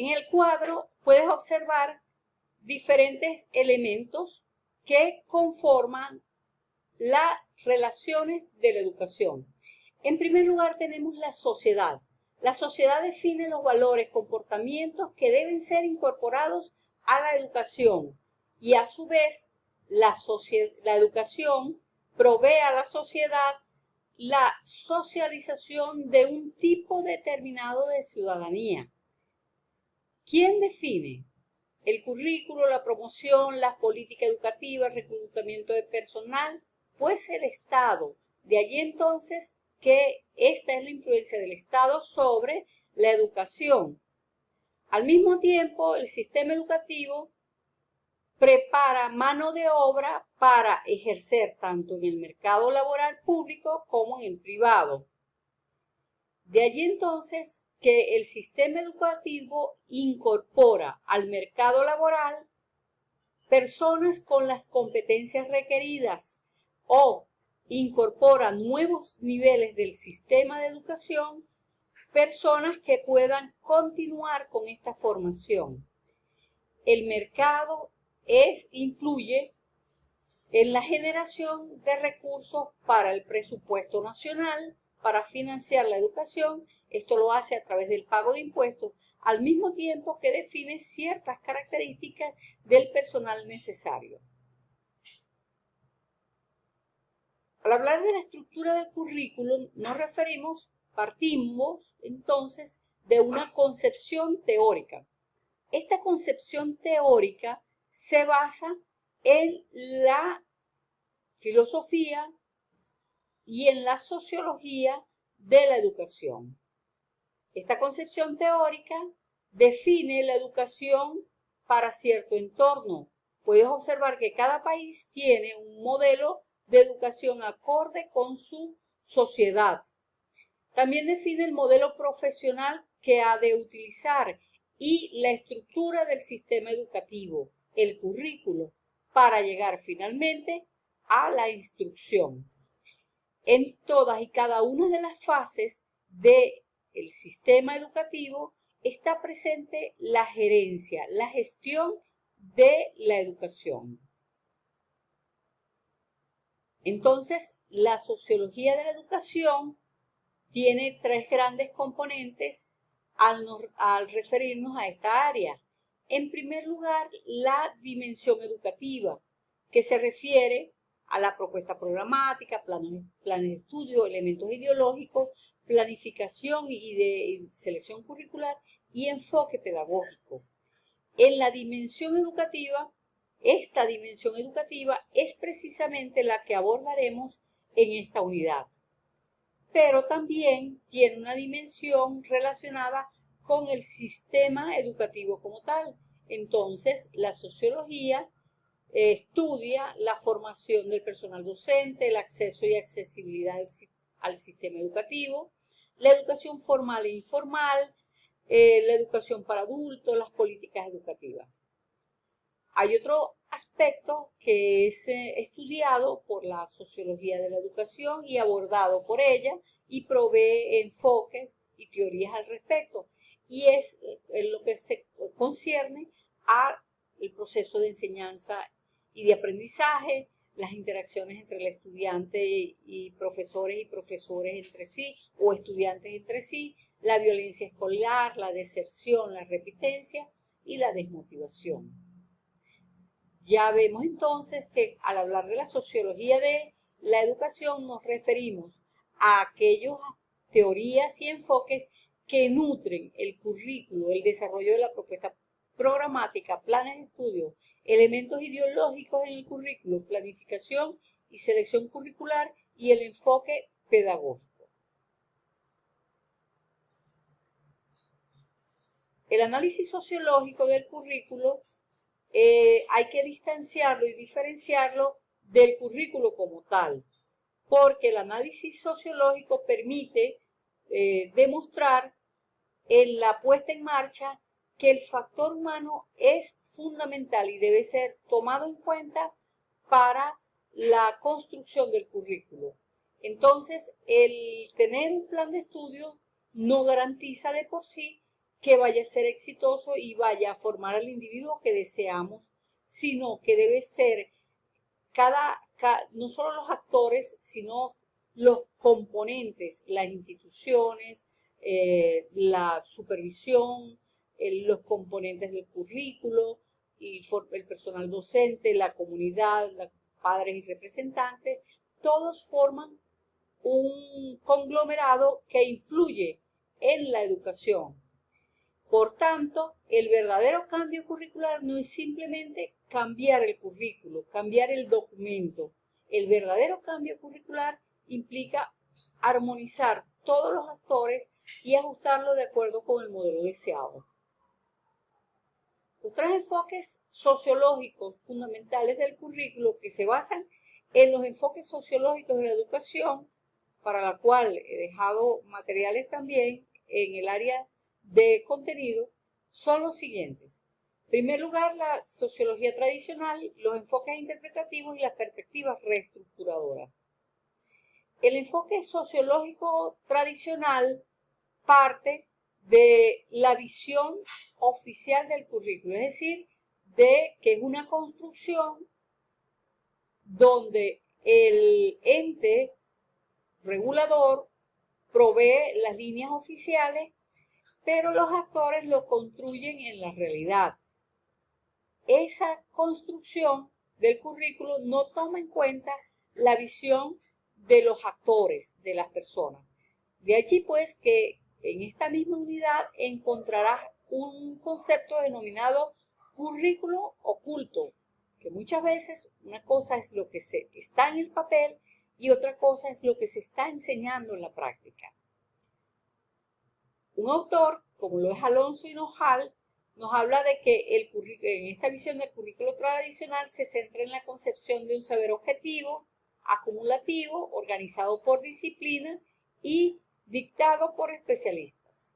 En el cuadro puedes observar diferentes elementos que conforman las relaciones de la educación. En primer lugar tenemos la sociedad. La sociedad define los valores, comportamientos que deben ser incorporados a la educación y a su vez la educación provee a la sociedad la socialización de un tipo determinado de ciudadanía. ¿Quién define? El currículo, la promoción, la política educativa, el reclutamiento de personal, pues el Estado. De allí entonces que esta es la influencia del Estado sobre la educación. Al mismo tiempo, el sistema educativo prepara mano de obra para ejercer tanto en el mercado laboral público como en el privado. De allí entonces que el sistema educativo incorpora al mercado laboral personas con las competencias requeridas o incorpora nuevos niveles del sistema de educación, personas que puedan continuar con esta formación. El mercado influye en la generación de recursos para el presupuesto nacional, para financiar la educación. Esto lo hace a través del pago de impuestos, al mismo tiempo que define ciertas características del personal necesario. Al hablar de la estructura del currículum, partimos entonces de una concepción teórica. Esta concepción teórica se basa en la filosofía y en la sociología de la educación. Esta concepción teórica define la educación para cierto entorno. Puedes observar que cada país tiene un modelo de educación acorde con su sociedad. También define el modelo profesional que ha de utilizar y la estructura del sistema educativo, el currículo, para llegar finalmente a la instrucción. En todas y cada una de las fases del sistema educativo está presente la gerencia, la gestión de la educación. Entonces, la sociología de la educación tiene tres grandes componentes al referirnos a esta área. En primer lugar, la dimensión educativa, que se refiere a la propuesta programática, planes de estudio, elementos ideológicos, planificación y de selección curricular y enfoque pedagógico. En la dimensión educativa, esta dimensión educativa es precisamente la que abordaremos en esta unidad, pero también tiene una dimensión relacionada con el sistema educativo como tal. Entonces, la sociología estudia la formación del personal docente, el acceso y accesibilidad al sistema educativo, la educación formal e informal, la educación para adultos, las políticas educativas. Hay otro aspecto que es estudiado por la sociología de la educación y abordado por ella y provee enfoques y teorías al respecto, y es lo que se concierne al proceso de enseñanza y de aprendizaje, las interacciones entre el estudiante y profesores entre sí o estudiantes entre sí, la violencia escolar, la deserción, la repitencia y la desmotivación. Ya vemos entonces que al hablar de la sociología de la educación nos referimos a aquellas teorías y enfoques que nutren el currículo, el desarrollo de la propuesta programática, planes de estudio, elementos ideológicos en el currículo, planificación y selección curricular y el enfoque pedagógico. El análisis sociológico del currículo hay que distanciarlo y diferenciarlo del currículo como tal, porque el análisis sociológico permite demostrar en la puesta en marcha que el factor humano es fundamental y debe ser tomado en cuenta para la construcción del currículo. Entonces, el tener un plan de estudio no garantiza de por sí que vaya a ser exitoso y vaya a formar al individuo que deseamos, sino que debe ser no solo los actores, sino los componentes, las instituciones, la supervisión, los componentes del currículo, el personal docente, la comunidad, los padres y representantes, todos forman un conglomerado que influye en la educación. Por tanto, el verdadero cambio curricular no es simplemente cambiar el currículo, cambiar el documento. El verdadero cambio curricular implica armonizar todos los actores y ajustarlo de acuerdo con el modelo deseado. Los tres enfoques sociológicos fundamentales del currículo que se basan en los enfoques sociológicos de la educación, para la cual he dejado materiales también en el área de contenido, son los siguientes. En primer lugar, la sociología tradicional, los enfoques interpretativos y las perspectivas reestructuradoras. El enfoque sociológico tradicional parte de la visión oficial del currículo, es decir, de que es una construcción donde el ente regulador provee las líneas oficiales, pero los actores lo construyen en la realidad. Esa construcción del currículo no toma en cuenta la visión de los actores, de las personas. De allí pues que en esta misma unidad encontrarás un concepto denominado currículo oculto, que muchas veces una cosa es lo que está en el papel y otra cosa es lo que se está enseñando en la práctica. Un autor, como lo es Alonso Hinojal, nos habla de que en esta visión del currículo tradicional se centra en la concepción de un saber objetivo, acumulativo, organizado por disciplinas y dictado por especialistas.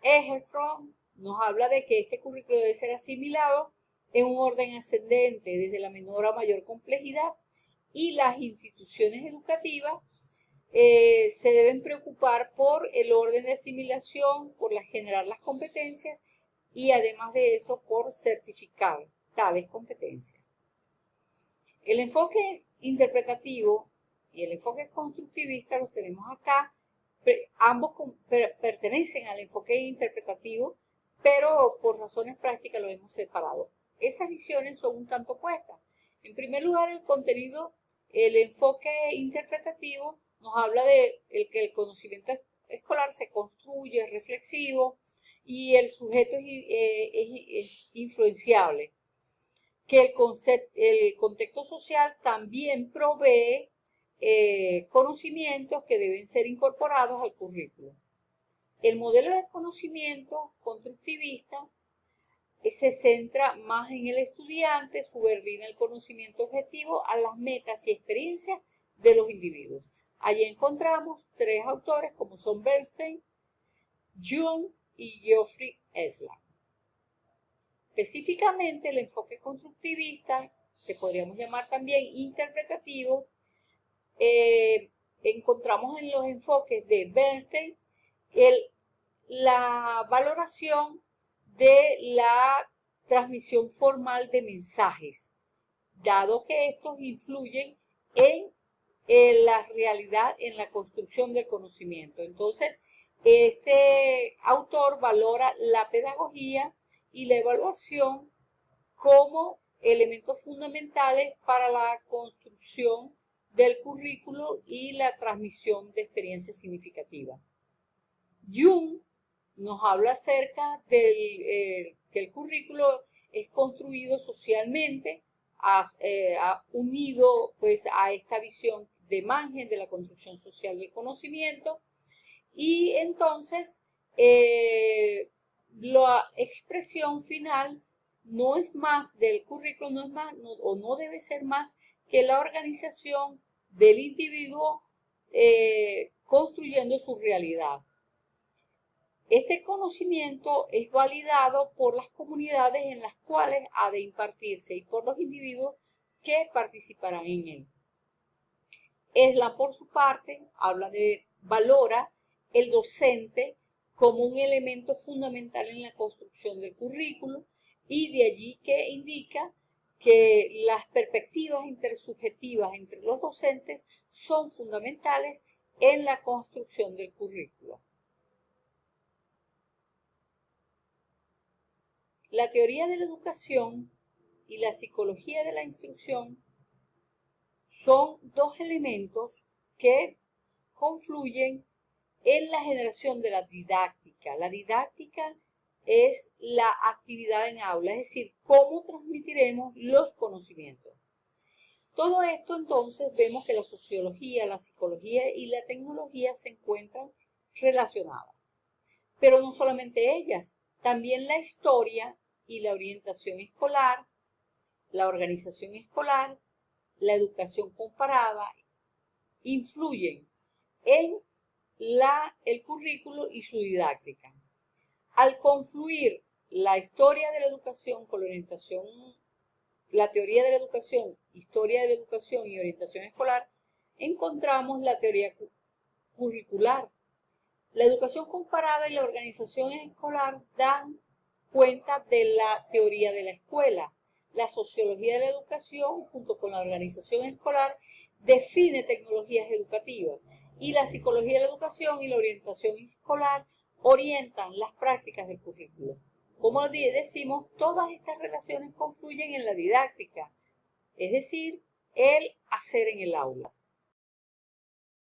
Egerton nos habla de que este currículo debe ser asimilado en un orden ascendente, desde la menor a mayor complejidad, y las instituciones educativas se deben preocupar por el orden de asimilación, por generar las competencias y además de eso por certificar tales competencias. El enfoque interpretativo y el enfoque constructivista los tenemos acá. Ambos pertenecen al enfoque interpretativo, pero por razones prácticas lo hemos separado. Esas visiones son un tanto opuestas. En primer lugar, el contenido, el enfoque interpretativo nos habla de que el conocimiento escolar se construye, es reflexivo y el sujeto es influenciable. Que el contexto social también provee conocimientos que deben ser incorporados al currículo. El modelo de conocimiento constructivista se centra más en el estudiante, subordina el conocimiento objetivo a las metas y experiencias de los individuos. Allí encontramos tres autores como son Bernstein, Jung y Geoffrey Esler. Específicamente el enfoque constructivista, que podríamos llamar también interpretativo, encontramos en los enfoques de Bernstein la valoración de la transmisión formal de mensajes, dado que estos influyen en la realidad, en la construcción del conocimiento. Entonces, este autor valora la pedagogía y la evaluación como elementos fundamentales para la construcción del currículo y la transmisión de experiencias significativas. Jung nos habla acerca que el currículo es construido socialmente, unido pues a esta visión de Mangen de la construcción social del conocimiento, y entonces la expresión final no es más del currículo, no es más o no debe ser más que la organización del individuo construyendo su realidad. Este conocimiento es validado por las comunidades en las cuales ha de impartirse y por los individuos que participarán en él. Esler, por su parte, valora el docente como un elemento fundamental en la construcción del currículo, y de allí que indica que las perspectivas intersubjetivas entre los docentes son fundamentales en la construcción del currículo. La teoría de la educación y la psicología de la instrucción son dos elementos que confluyen en la generación de la didáctica. La didáctica es la actividad en aula, es decir, cómo transmitiremos los conocimientos. Todo esto entonces vemos que la sociología, la psicología y la tecnología se encuentran relacionadas. Pero no solamente ellas, también la historia y la orientación escolar, la organización escolar, la educación comparada, influyen en el currículo y su didáctica. Al confluir la historia de la educación con la orientación, la teoría de la educación, historia de la educación y orientación escolar, encontramos la teoría curricular. La educación comparada y la organización escolar dan cuenta de la teoría de la escuela. La sociología de la educación, junto con la organización escolar, define tecnologías educativas, y la psicología de la educación y la orientación escolar orientan las prácticas del currículo. Como decimos, todas estas relaciones confluyen en la didáctica, es decir, el hacer en el aula.